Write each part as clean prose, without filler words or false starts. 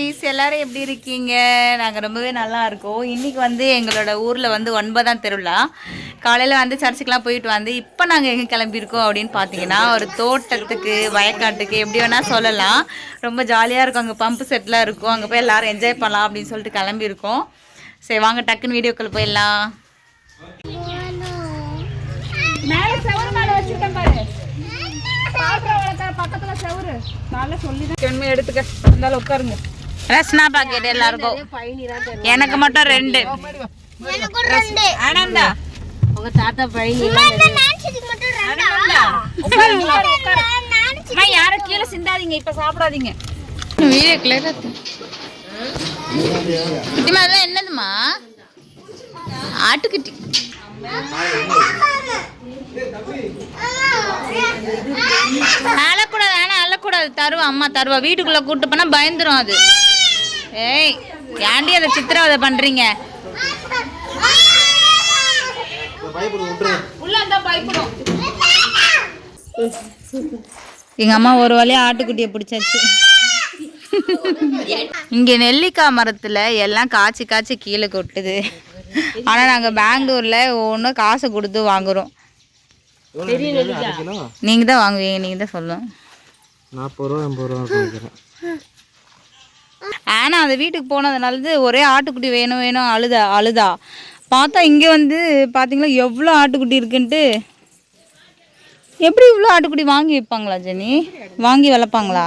குட்டீஸ் எல்லாரும் எப்படி இருக்கீங்க? நாங்கள் ரொம்பவே நல்லா இருக்கோம். இன்றைக்கி வந்து எங்களோட ஊரில் வந்து 9ஆம் திருவிழா. காலையில் வந்து சர்ச்சுக்கெலாம் போயிட்டு வந்து இப்போ நாங்கள் எங்கே கிளம்பியிருக்கோம் அப்படின்னு பார்த்தீங்கன்னா, ஒரு தோட்டத்துக்கு வயக்காட்டுக்கு எப்படி வேணால் சொல்லலாம். ரொம்ப ஜாலியாக இருக்கும். அங்கே பம்பு செட்லாம் இருக்கும். அங்கே போய் எல்லோரும் என்ஜாய் பண்ணலாம் அப்படின்னு சொல்லிட்டு கிளம்பியிருக்கோம். சரி வாங்க டக்குன்னு வீடியோக்குள்ளே போயிடலாம். மேலே செவரு மேலே வச்சுருக்கேன் பாரு. பக்கத்துல செவரு நல்லா சொல்லி எடுத்துக்க இருந்தாலும் உட்காருங்க. ரஸ்னா பாக்கெட் எல்லாருக்கும். எனக்கு மட்டும் 2. ஆனந்தா உங்க தாத்தா பழனி யாரும் கீழே சிந்தாதீங்க. இப்ப சாப்பிடாதீங்க. குட்டிமா அதெல்லாம் என்னதுமா? ஆட்டுக்குட்டி. அழக்கூடாது. ஆனால் அழக்கூடாது. தருவா அம்மா தருவா. வீட்டுக்குள்ளே கூப்பிட்டு போனால் பயந்துரும் அது. ஏய் ஏன்டி அதை சித்திரவதை பண்ணுறீங்க? எங்கள் அம்மா ஒரு வழியாக ஆட்டுக்குட்டியை பிடிச்சாச்சு. இங்கே நெல்லிக்காய் மரத்தில் எல்லாம் காய்ச்சி காய்ச்சி கீழே கொட்டுது. ஆனால் நாங்கள் பெங்களூரில் ஒன்று காசை கொடுத்து வாங்குகிறோம். நீங்கள் தான் வாங்குவீங்க. நீங்கள் தான் சொல்லணும். 40 ரூபா 80 ரூபா. ஆனால் அந்த வீட்டுக்கு போனதுனால ஒரே ஆட்டுக்குட்டி வேணும் வேணும் அழுதா பார்த்தா இங்கே வந்து பார்த்தீங்களா எவ்வளோ ஆட்டுக்குட்டி இருக்குன்ட்டு. எப்படி இவ்வளோ ஆட்டுக்குட்டி வாங்கி வைப்பாங்களா ஜெனி? வாங்கி வளர்ப்பாங்களா?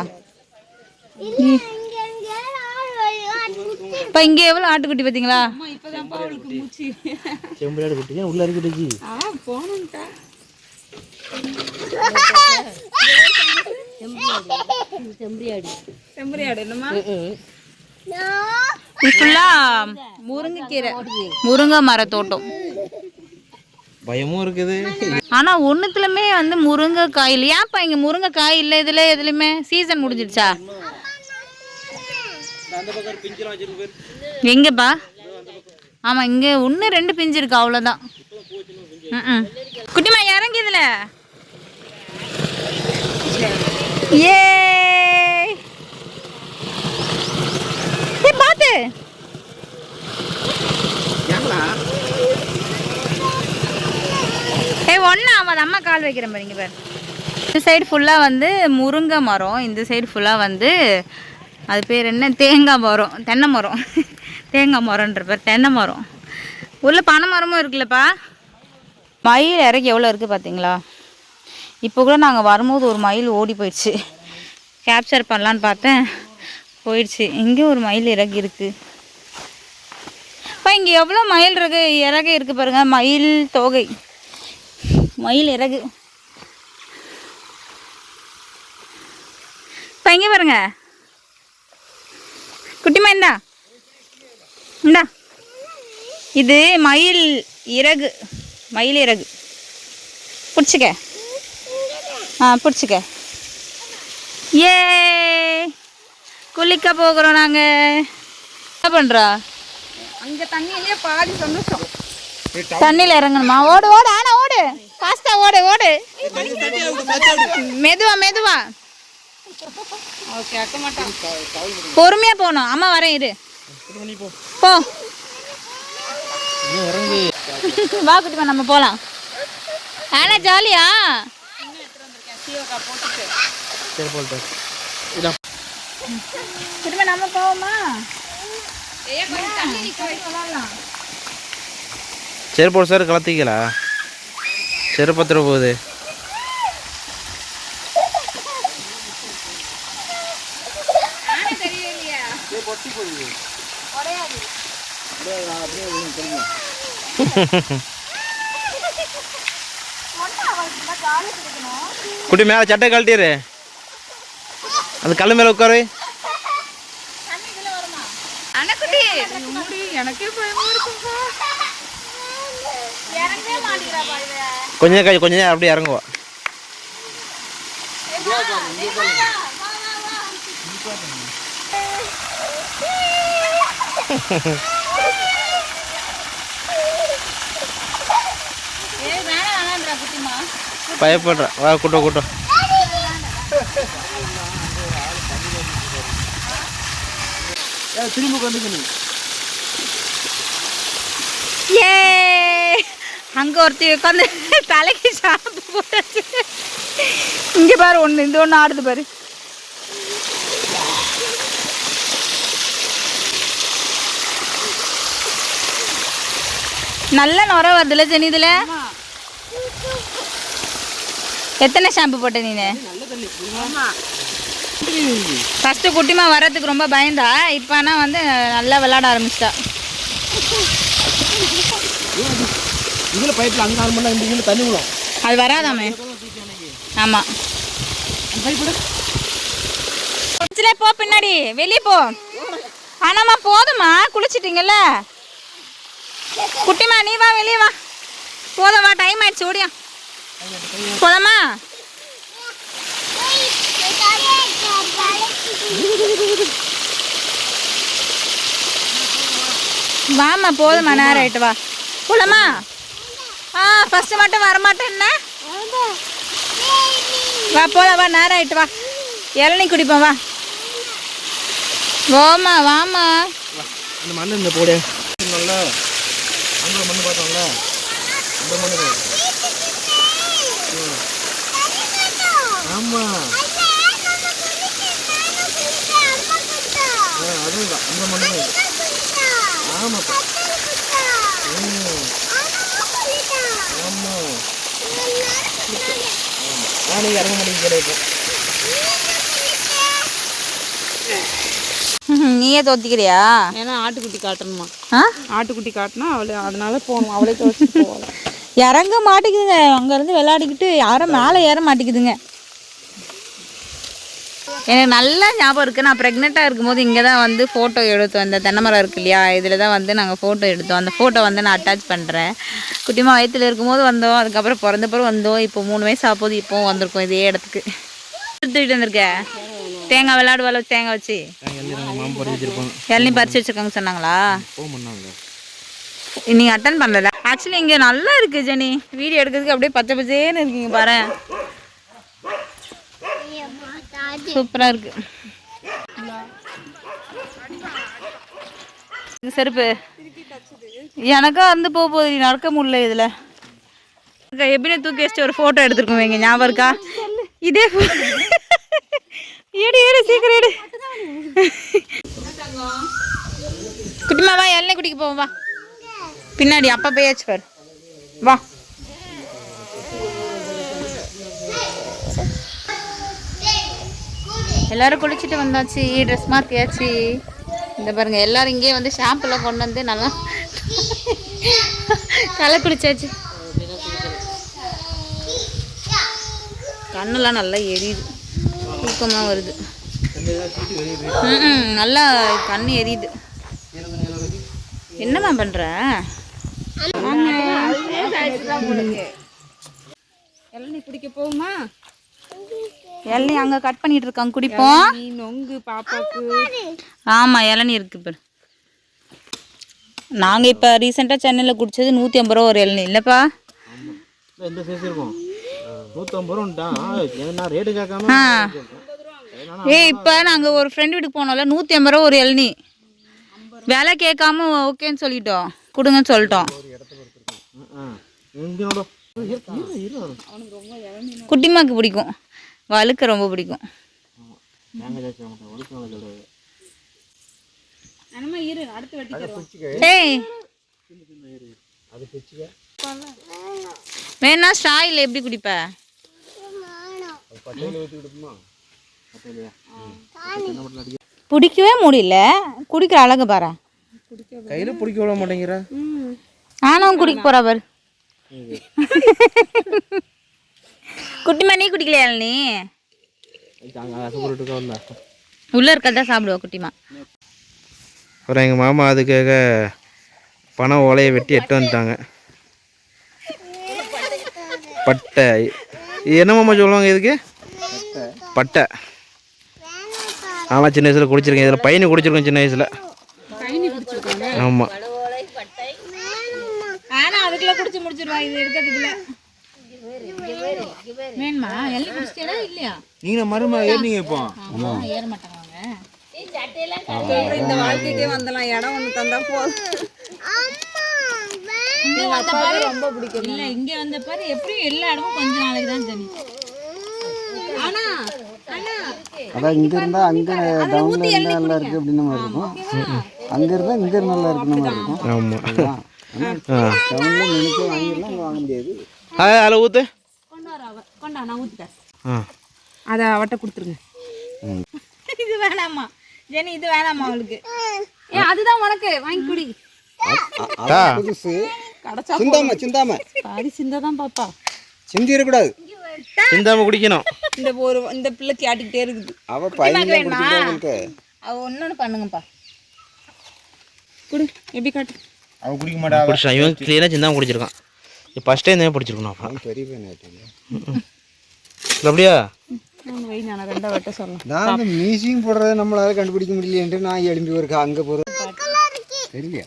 இப்போ இங்கே எவ்வளோ ஆட்டுக்குட்டி பார்த்தீங்களா? முருங்கைக்கீரை முருங்கை மர தோட்டம். பயமும் இருக்குது. ஆனா ஒண்ணுத்துலமே வந்து முருங்கைக்காய் இல்லை. ஏன்ப்பா இங்க முருங்கைக்காய் இல்லை? இதுல எதுலையுமே சீசன் முடிஞ்சிடுச்சா? எங்கப்பா? ஆமா இங்க 1 2 பிஞ்சு இருக்கு அவ்வளவுதான். குட்டிமா இறங்கி இதுல. ஏ பாத்து ஒன்னா அவன் அம்மா கால் வைக்கிறேன் பாருங்க பாரு. இந்த சைடு ஃபுல்லாக வந்து முருங்கை மரம். இந்த சைடு ஃபுல்லாக வந்து அது பேர் என்ன? தேங்காய் மரம். தென்னை மரம். தேங்காய் மரம்ன்ற பேர் தென்னை மரம். உள்ள பனை மரமும் இருக்குல்லப்பா. மயில் இறக்கி எவ்வளோ இருக்குது பார்த்தீங்களா? இப்போ கூட நாங்கள் வரும்போது ஒரு மயில் ஓடி போயிடுச்சு. கேப்சர் பண்ணலான்னு பார்த்தேன், போயிடுச்சு. இங்கே ஒரு மயில் இறகு இருக்குது. இப்போ இங்கே எவ்வளோ மயில் இறகு இருக்குது பாருங்கள். மயில் தோகை, மயில் இறகு. இப்போ இங்கே பாருங்க குட்டிமா. இந்தா இது மயில் இறகு. மயில் இறகு பிடிச்சிக்க. பிடிச்சிக்க. ஏ குளிக்க போகிறோம் நாங்கள். என்ன பண்ணுறா? அங்கே தண்ணியிலே பாதி சந்தோஷம். தண்ணியில் இறங்கணுமா? ஓடு ஓடு. ஆனால் ஓடு ஃபாஸ்டா. ஓடு. மெதுவா. ஓகே அக்க மாட்டான். பொறுமையாக போகணும். அம்மா வரேன் இரு. போ வா குட்டிமா நம்ம போகலாம். ஆனா ஜாலியா? குட்டிமா நம்ம போவோமா? செருப்பு சார் கலத்திக்கலா? செருப்பத்திர போகுது. குட்டி மேலே சட்டை கழட்டிடு. அந்த கல் மேலே உட்காரு. கொஞ்சம் நேரம் அப்படியே இறங்குவா. பயப்படுற. வா கூட்டம் கூட்டம். திரும்ப வந்துக்கணி. ஏ அங்கே ஒருத்தி உட்காந்து தலைக்கு ஷாம்பு போட்டாச்சு. இங்கே பாரு ஒன்று, இந்த ஒன்று ஆடுது பாரு. நல்ல நுர வருதுல்ல ஜெனி இதில். எத்தனை ஷாம்பு போட்ட நீனு? ஃபஸ்ட்டு குட்டிமா வர்றதுக்கு ரொம்ப பயந்தா, இப்போ ஆனால் வந்து நல்லா விளையாட ஆரம்பிச்சிட்டா. இதில் பைப்பில் அங்கே ஆன் பண்ணால் இந்த தண்ணி விடும். அது வராதாமே. ஆமாம் போ, பின்னாடி வெளியே போ. ஆனாம்மா போதுமா, குளிச்சிட்டிங்கல்ல. குட்டிமா நீ வா, வெளியே வா. போதும் வா, டைம் ஆயிடுச்சு, ஓடியா. போதாமா? வாமா, போதுமா, நேரம் ஆயிட்டு வா. போலாமா? ஃபர்ஸ்ட் மட்டும் வரமாட்டேன்னா வா, போலாம் வா, நேரம் ஆயிட்டு வா. இளநீ குடிப்போம் வா. வாமா வாமா. இந்த மண்ணு இந்த போடு நல்லா அந்த மண்ணு பார்த்தோம்ல, அந்த மண்ணு. ஆமாம் அதுதான் அந்த மண்ணு. ஆமாப்பா. ஆமாம் நானே இறங்க மாட்டேங்க இப்போ. நீயே தோத்திக்கிறியா? ஏன்னா ஆட்டுக்குட்டி காட்டணுமா? ஆட்டுக்குட்டி காட்டினா அவளை அதனால போகணும், அவளே துவச்சி போகல. இறங்க மாட்டேங்குதுங்க. அங்கேருந்து விளையாடிக்கிட்டு யாரும் மேலே ஏற மாட்டேங்குதுங்க. எனக்கு நல்லா ஞாபகம் இருக்குது, நான் ப்ரெக்னெண்ட்டாக இருக்கும்போது இங்கே தான் வந்து ஃபோட்டோ எடுத்தோம். இந்த தென்னை மரம் இருக்கு இல்லையா, இதில் தான் வந்து நாங்கள் ஃபோட்டோ எடுத்தோம். அந்த ஃபோட்டோ வந்து நான் அட்டாச் பண்ணுறேன். குட்டிமா வயிற்றுல இருக்கும்போது வந்தோம், அதுக்கப்புறம் பிறந்தப்பறம் வந்தோம். இப்போ 3 வயசு ஆகும்போது இப்போவும் வந்திருக்கோம் இதே இடத்துக்கு. தூக்கிட்டு வந்திருக்கேன். தேங்காய் விளையாடுவாள் வச்சு, தேங்காய் வச்சு இளநீ பறிச்சு வச்சுருக்காங்க சொன்னாங்களா? நீங்கள் அட்டன் பண்ணல. ஆக்சுவலி இங்கே நல்லா இருக்குது ஜெனி, வீடியோ எடுக்கிறதுக்கு அப்படியே பச்சை பச்சேன்னு இருக்கீங்க பாரு. சூப்பராக இருக்கு. செருப்பு எனக்கா வந்து போகுது, நீ நடக்க முடியல. இதில் எப்படின்னு தூக்கி வச்சுட்டு ஒரு ஃபோட்டோ எடுத்துருக்கோம். எங்க ஞாபகம் இருக்கா? இதே ஏடு ஏடு சீக்கிரம் ஏடு. குட்டிமா வா, எண்ணெய் குடிக்க போவோம் வா. பின்னாடி அப்பா போயாச்சு பாரு, வா. எல்லோரும் குளிச்சுட்டு வந்தாச்சு, ட்ரெஸ் மாற்றியாச்சு. இந்த பாருங்க, எல்லோரும் இங்கேயே வந்து ஷாம்புலாம் கொண்டு வந்து நல்லா தலை குளிச்சாச்சு. கண்ணெல்லாம் நல்லா எரியுது, தூக்கமாக வருது. நல்லா கண் எரியுது. என்னம்மா பண்ணுற? இளநீ குடிக்க போகுமா? இளநீ அங்கே கட் பண்ணிட்டு இருக்காங்க, குடிப்போம். நொங்கு பாப்பாக்கு. ஆமாம் இளநீ இருக்கு பாரு. நாங்கள் இப்போ ரீசெண்டாக சென்னையில் குடித்தது 150 ரூபா ஒரு இளநீ இல்லைப்பா? எந்த சைஸ் இருக்கும்? 150 ரூபான்ட்டான். நான் ரேட்டு கேட்காம இப்போ நாங்கள் ஒரு ஃப்ரெண்ட் வீட்டுக்கு போனோம்ல, 150 ரூபா ஒரு இளநீ. விலை கேட்காம ஓகேன்னு சொல்லிட்டோம், கொடுங்கன்னு சொல்லிட்டோம். குட்டிமாக்கு பிடிக்கும், வழுக்க ரொம்ப பிடிக்கும். வேணா ஸ்டாயில் எப்படி குடிப்ப? பிடிக்கவே முடியல, குடிக்கிற அழகு பாரு. கையில் பிடிக்க விட மாட்டேங்கிற. ஆனாவும் குடிக்க போறா பாரு. குட்டிமா நீ குடிக்கலையா நீ? உள்ள இருக்கதான் சாப்பிடுவா குட்டிமா. அப்புறம் எங்கள் மாமா அதுக்காக பனை ஓலையை வெட்டி எட்டு வந்துட்டாங்க. பட்டை என்ன மாமா சொல்லுவாங்க இதுக்கு? பட்டை. ஆமாம், சின்ன வயசில் குடிச்சிருக்கேன். இதில் பையனு குடிச்சிருக்கேன் சின்ன வயசில். ஆமாம். ஆனால் அதுக்குள்ள குடிச்சு முடிச்சிருவா. இது எடுக்கிறதுக்குள்ள வேணுமா? எல்லாம் குடிச்சிட்டா இல்லையா? நீங்கள் மருமா ஏறினீங்க இப்போ? ஏற மாட்டாங்க. இந்த வாழ்க்கைக்கே வந்துடலாம், இடம் ஒன்று தந்தா போதும். இங்க வந்த பாரு ரொம்ப பிடிக்கும். இல்ல இங்க வந்த பாரு எப்படியும் எல்லா இடமும் கொஞ்ச நாளைக்கு தான் தெரியும். ஆனா ஆனா அதான் இங்க இருந்தா அங்க டவுன்ல இருந்தா நல்லா இருக்கு அப்படின்னு மாதிரி இருக்கும். அங்க இருந்தா இங்க நல்லா இருக்குன்னு மாதிரி இருக்கும். ஆமாம். டவுன்ல நினைச்சு வாங்கிடலாம், அங்க வாங்க முடியாது. அதில் ஊற்று. கொண்டா நான் ஊற்றிட்டேன். ஆ அதை அவட்ட கொடுத்துருங்க. இது வேணாமா ஜெனி, இது வேணாமா அவளுக்கு. அதுதான் உனக்கு வாங்கி குடி. புதுசு கடைச்சா சிந்தாம சிந்தாம பாதி சிந்தாதான் பாப்பா. சிந்திடக்கூடாது. சிந்தாமல் குடிக்கணும். இந்த பிள்ளை கேட்டுக்கிட்டே இருக்குது. அவ பையன்ல குடிச்சிட்டு அவ ஒன்னொன்னு பண்ணுங்கப்பா. குடு எப்படி காட்டு. அவ குடிக்க மாட்டா. குடிச்சிட்டான். இவன் க்ளீனாக சிந்தாமல் குடிச்சிருக்கான். ஃபஸ்ட் டைம் தான் பிடிச்சிருக்கணும். அப்போ பெரிய பையன் ஆயிட்டாங்க. அப்படியா? வை நான் ரெண்டா வெட்ட சொல்லலாம். நான் அந்த மியூசியம் போடுறத நம்மளால கண்டுபிடிக்க முடியலன்ட்டு நான் எழும்பி ஒரு அங்க போறது தெரியல.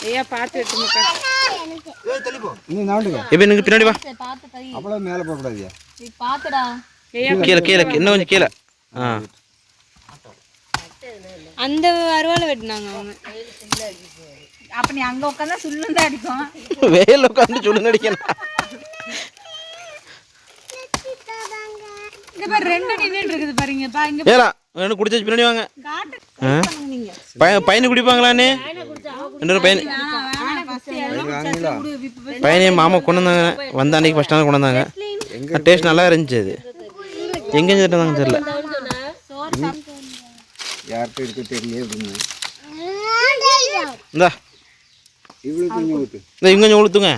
ஐயா பார்த்து வெட்டுங்கக்கா. நீ நாட்டுங்க இப்போ எனக்கு பின்னாடி வா. பாத்து கை அவ்வளவு மேல போக கூடாதியா. பாத்துடா. கீழே கீழே இன்னும் கொஞ்சம் கீழே. ஆ அந்த அருவாலை வெட்டினாங்க அவங்க. அப்ப நீ அங்க உட்காந்தா சுள்ளும் தான் அடிக்கும். வெயில் உட்காந்து சுடு அடிக்கணும். இங்க பாரு ரெண்டு நின்னுட்டு இருக்குது பாருங்கப்பா. இங்க ஏலா வேணும் குடிச்சாச்சு பின்னாடி வாங்க. காட்டு நீங்க. பையனை குடிப்பாங்களான்னு இன்னொரு பையன் பையனே மாமா கொண்டு வந்தாங்க. வந்த அன்னைக்கு ஃபஸ்ட் நாள் கொண்டு வந்தாங்க. டேஸ்ட் நல்லா இருந்துச்சு. அது எங்கே இருந்தாங்க தெரியல. யார்கிட்ட இருக்க தெரியல அப்படின்னு. இந்தா இவ்வளவு கொஞ்சம் ஊத்து. இந்த இங்கே கொஞ்சம் உளுத்துங்க.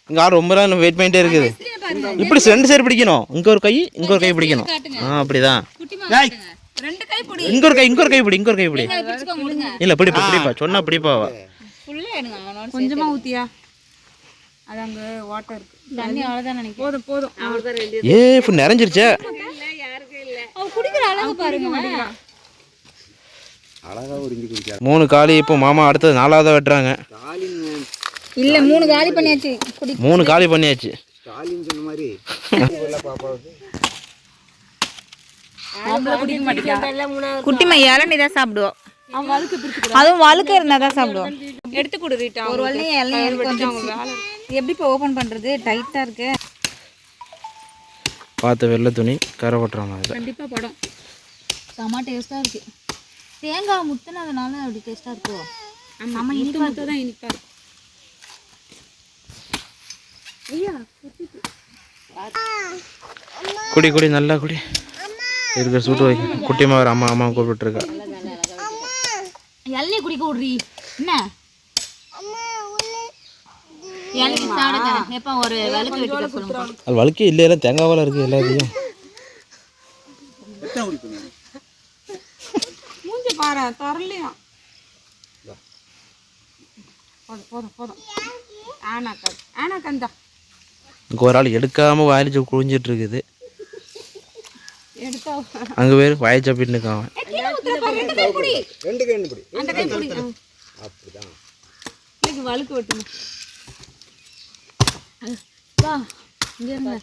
இங்கே ஆள் ரொம்ப நேரம் வெயிட் பண்ணிட்டே இருக்குது. இப்படி ரெண்டு சைடு பிடிக்கணும். இங்கே ஒரு கை இங்கே ஒரு கை பிடிக்கணும். அப்படிதான். ரெண்டு கை பிடி. இங்கே ஒரு கை இங்கே ஒரு கை பிடி இங்கே ஒரு கை பிடி. பிடிச்சுக்கோங்க விடுங்க. இல்லை பிடிப்பா பிடிப்பா சொன்னா பிடிப்பா. ஃபுல்லா எடுங்க. அவனோட கொஞ்சமா ஊத்தியா. அது அங்க வாட்டர் இருக்கு. தண்ணி அவ்வளவுதான் நினைக்கிறேன். போதும் போதும். அவர்தான் ரெண்டு. இப்போ நிறைஞ்சிருச்சே. அவ குடிக்கிற அழகு பாருங்க. அழகா உறிஞ்சி குடிச்சா. 3 காலி. இப்போ மாமா அடுத்தது 4ஆவதா வெட்டுறாங்க. இல்ல 3 காலி பண்ணியாச்சு. 3 காலி பண்ணியாச்சு. ஸ்டாலின் சொன்ன மாதிரி பாப்பாவுக்கு குடிக்க மாட்டேங்க. குட்டிமா இளநீ தான் சாப்பிடுவோம். அவங்க வழுக்கு பிடிச்சு அதுவும் வழுக்க இருந்தா தான் சாப்பிடுவோம். எடுத்து கொடு ரீட்டா. ஒரு வள்ளி இளநீ எப்படி இப்போ ஓபன் பண்றது? டைட்டா இருக்கு. பார்த்து வெள்ளை துணி கரை ஓட்டுறாங்க. அதில் கண்டிப்பா படம். செம டேஸ்டா இருக்கு. தேங்காய் முத்துனதுனால அப்படி டேஸ்டா இருக்கோ? ஆமா இனிப்பா தான் இனிப்பா. ஐயா குடி குடி நல்லா குடி. இருக்கிற சூட்டு வைக்க குட்டிமா ஒரு அம்மா அம்மா கூப்பிட்டுருக்கா. இளநீ குடிக்க விடுறி என்ன? இளநீ சாப்பிட தரேன். எப்ப ஒரு விளக்கு வெட்டி சொல்லுங்க. அது வழுக்கே இல்லை. எல்லாம் தேங்காவால் இருக்குது எல்லாத்தையும். மூஞ்சி பாரு தரலையா. போதும் போதும் போதும். ஆனா கந்தா இங்கே ஒரு ஆள் எடுக்காமல் வாயிலிச்சு குழிஞ்சிட்டு இருக்குது. எடுத்தா அங்கே பேர் வாயில் சாப்பிட்டு இருக்கான். ரெண்டு கை பிடி. அந்த கை குடி. அப்படிதான் இன்னைக்கு வழுக்கு வெட்டுங்க. வா இங்க இருங்க.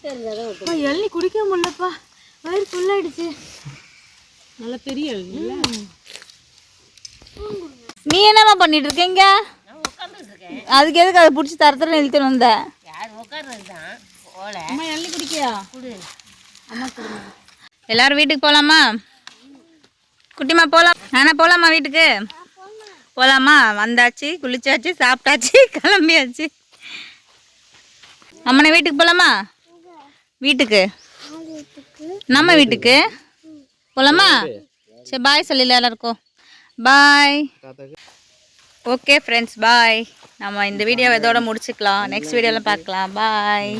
இளநீ குடிக்க முடியலப்பா. வயிறு ஃபுல் ஆயிடுச்சு. நல்ல பெரிய இல்ல. நீ என்னம்மா பண்ணிட்டு இருக்கீங்க? அதுக்கு எதுக்கு அதை பிடிச்சி தரத்துல இழுத்துன்னு வந்த? அம்மா இளநீ குடிக்கியா? அம்மா குடுங்க. எல்லாரும் வீட்டுக்கு போகலாமா? குட்டிமா போகலாம். நானா போகலாமா வீட்டுக்கு? போகலாமா? வந்தாச்சு, குளிச்சாச்சு, சாப்பிட்டாச்சு, கிளம்பியாச்சு. அம்மனை வீட்டுக்கு போகலாமா? வீட்டுக்கு நம்ம வீட்டுக்கு போகலாமா? சரி பாய் சொல்லிடல எல்லாருக்கும். பாய். Okay friends bye. நம்ம இந்த வீடியோவை இதோட முடிச்சுக்கலாம். நெக்ஸ்ட் வீடியோவில் பார்க்கலாம். பாய்.